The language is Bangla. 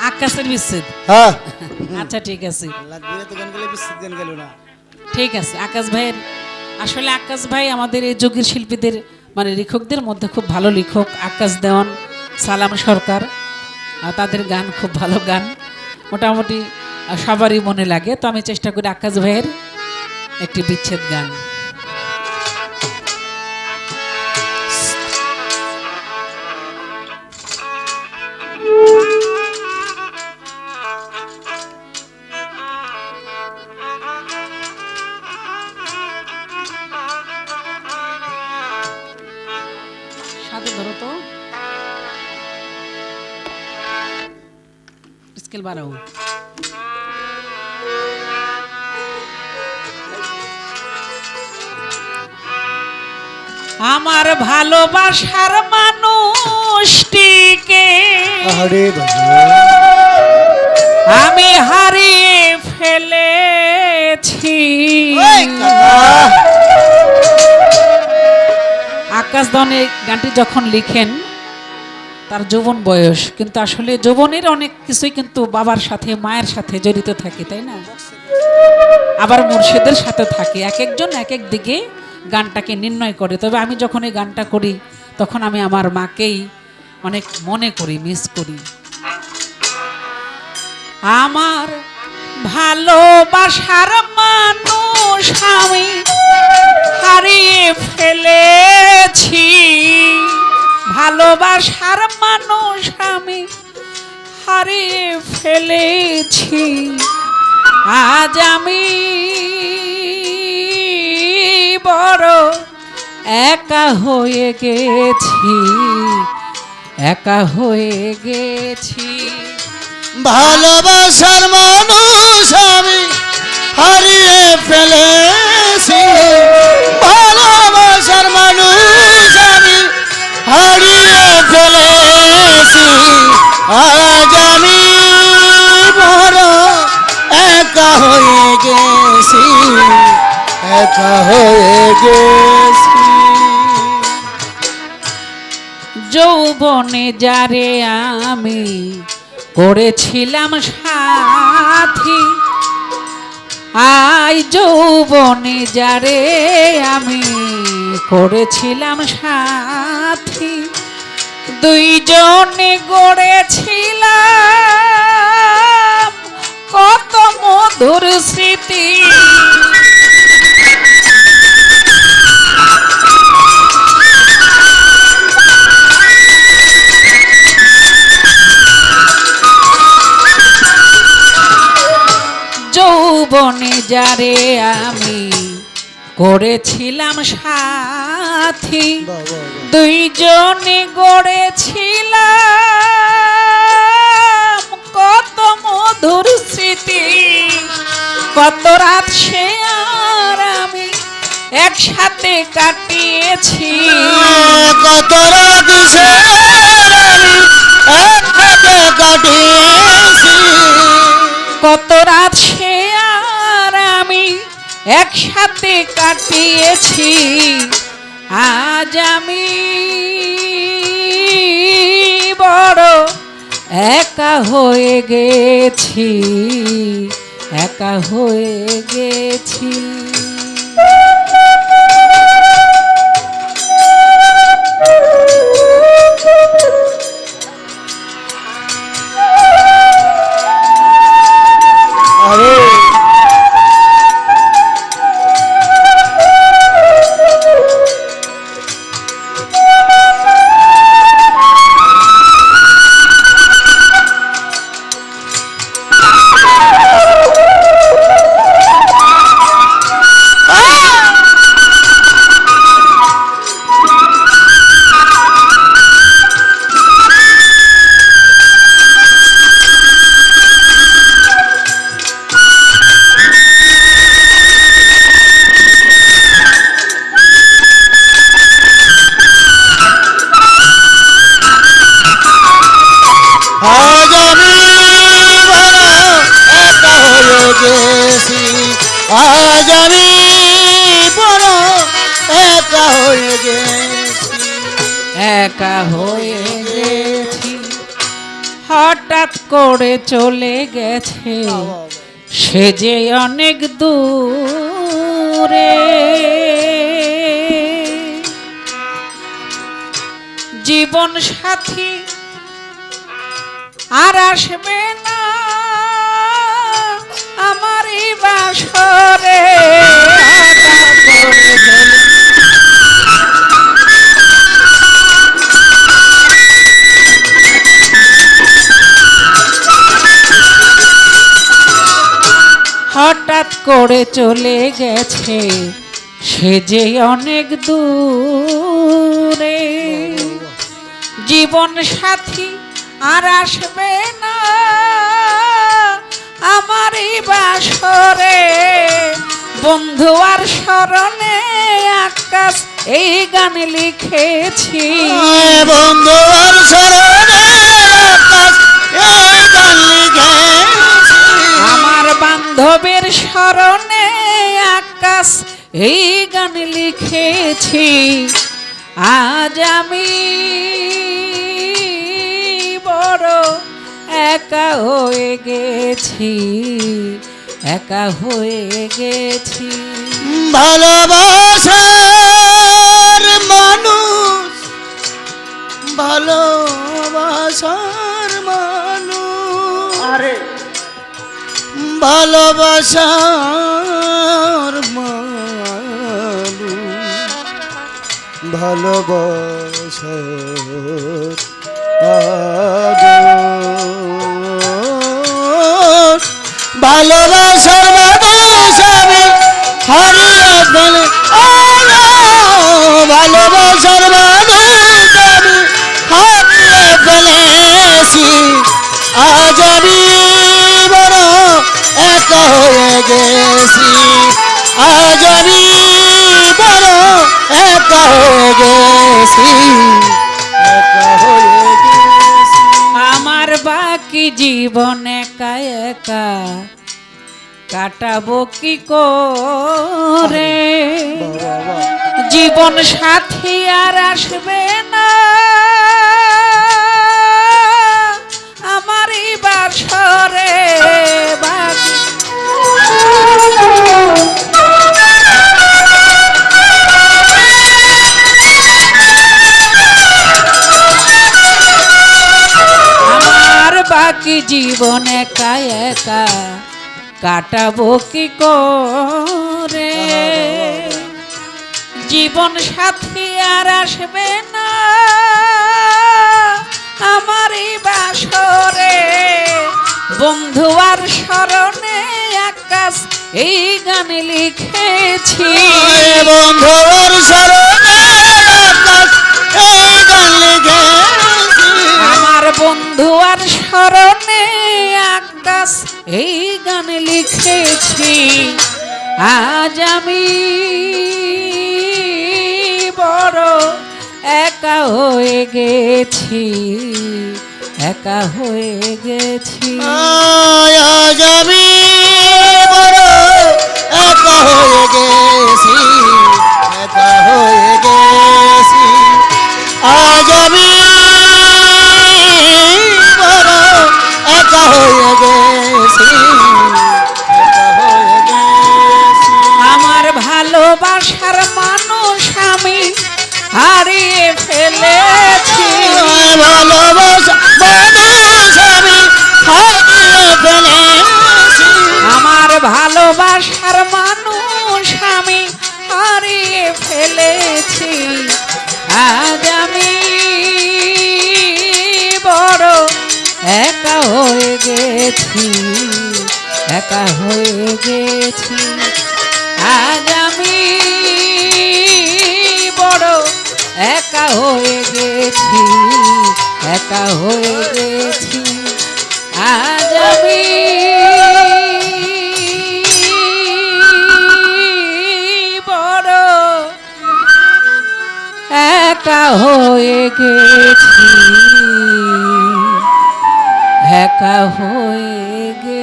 আকাশের বিচ্ছেদ। হ্যাঁ আচ্ছা ঠিক আছে, লাগবে তো গান গেলে বিচ্ছেদ গান গেল না। ঠিক আছে। আকাশ ভাইয়ের আসলে আকাশ ভাই আমাদের এই যুগের শিল্পীদের মানে লেখকদের মধ্যে খুব ভালো লেখক। আকাশ দেওয়ান, সালাম সরকার, তাদের গান খুব ভালো গান, মোটামুটি সবারই মনে লাগে। তো আমি চেষ্টা করি আকাশ ভাইয়ের একটি বিচ্ছেদ গান। সাথে ধরো তো স্কেল বাড়াও। আমার ভালোবাসার মানুষটিকে আরে বাবা আমি হারিয়ে ফেলেছি। ওই কাকা আকাশ দনে গানটি যখন লিখেন তার যৌবন বয়স, কিন্তু আসলে যৌবনের অনেক কিছুই কিন্তু বাবার সাথে মায়ের সাথে জড়িত থাকে, তাই না? আবার মুর্শিদের সাথে থাকে, এক একজন এক এক দিকে গানটাকে নির্ণয় করে। তবে আমি যখন এই গানটা করি তখন আমি আমার মাকেই অনেক মনে করি, মিস করি। আমার ভালোবাসার মানুষ আমি হারিয়ে ফেলেছি, ভালোবাসার মানুষ আমি হারিয়ে ফেলেছি। আজ আমি বড় একা হয়ে গেছি, একা হয়ে গেছি। ভালোবাসার মানুষ আমি হারিয়ে ফেলেছি, ভালোবাসার মানুষ আমি হারিয়ে ফেলেছি। আজ আমি বড় একা হয়ে গেছি, একা হয়ে গেছি। যৌবনে যারে আমি করেছিলাম সাথী, আই যৌবনে যারে আমি করেছিলাম সাথী, দুইজনে গড়েছিলাম কত মধুর স্মৃতি। যৌবনে যারে আমি করেছিলাম সাথী, দুইজনে গড়েছিলাম কত মধুর স্মৃতি। কত রাত সে আর আমি একসাথে কাটিয়েছি, কত রাত সে আমি একসাথে কাটিয়েছি, কত রাত সে আর আমি একসাথে কাটিয়েছি। আজ আমি বড় একা হয়ে গেছি, একা হয়ে গেছি। আরে আজ আমি বড় একা হয়ে গেছি, আজ আমি বড় একা হয়ে গেছি, একা হয়ে গেছি। হঠাৎ হঠাৎ করে চলে গেছে সে যে অনেক দূরে, জীবন সাথী আর আসবে না আমার এই বাসরে। হঠাৎ করে চলে হঠাৎ করে চলে গেছে সে যে অনেক দূরে, জীবন সাথী আর আসবে না আমার এই বাসরে। বন্ধু আর স্মরণে আকাশ এই গান লিখেছি, বন্ধু আর স্মরণে আকাশ এই গান লিখেছি, আমার বান্ধবের স্মরণে আকাশ এই গান লিখেছি। আজ আমি বড় একা হয়ে গেছি, একা হয়ে গেছি। ভালোবাসার মানুষ, ভালোবাসার মানুষ, ভালোবাসার মানুষ, ভালোবাসার মানুষ, ভালোবাসার মানুষ আমি হারিয়ে ফেলে, ভালোবাসার মানুষ আমি হারিয়ে ফেলেছি। আজ আমি বড় একা হয়ে গেছি, আজ আমি বড় একা হয়ে গেছি, একা হয়ে গেছি। আমার বাকি জীবন একা একা কাটাবো কি করে, জীবন সাথী আর আসবে না আমার এই বাসরে। আমার বাকি জীবন একা একা কাটাবো কি করে, জীবন সাথী আর আসবে না আমার এই বাসরে। বন্ধু আর স্মরণে আকাশ এই গান লিখেছি, বন্ধু আর স্মরণে আকাশ এই গান লিখেছি, আমার বন্ধু আর স্মরণে আকাশ এই গান লিখেছি। আজ আমি বড় একা হয়ে গেছি, একা হয়ে গেছি। আজ আমি বড় একা হয়ে গেছি, একা হয়ে গেছি। আজ আমি বড় একা হয়ে গেছি, একা হয়ে গেছি। আমার ভালোবাসার মানুষ আমি হারিয়ে ফেলেছি, ভালোবাসা মানুষ আমি হারিয়ে ফেলেছি, আমার ভালোবাসার মানুষ আমি হারিয়ে ফেলেছি। আজ আমি বড় একা হয়ে গেছি, একা হয়ে গেছি। আজ আমি বড় একা হয়ে গেছি, একা হয়ে গেছি। আজ আমি বড় একা হয়ে গেছি, একা হয়ে গেছি।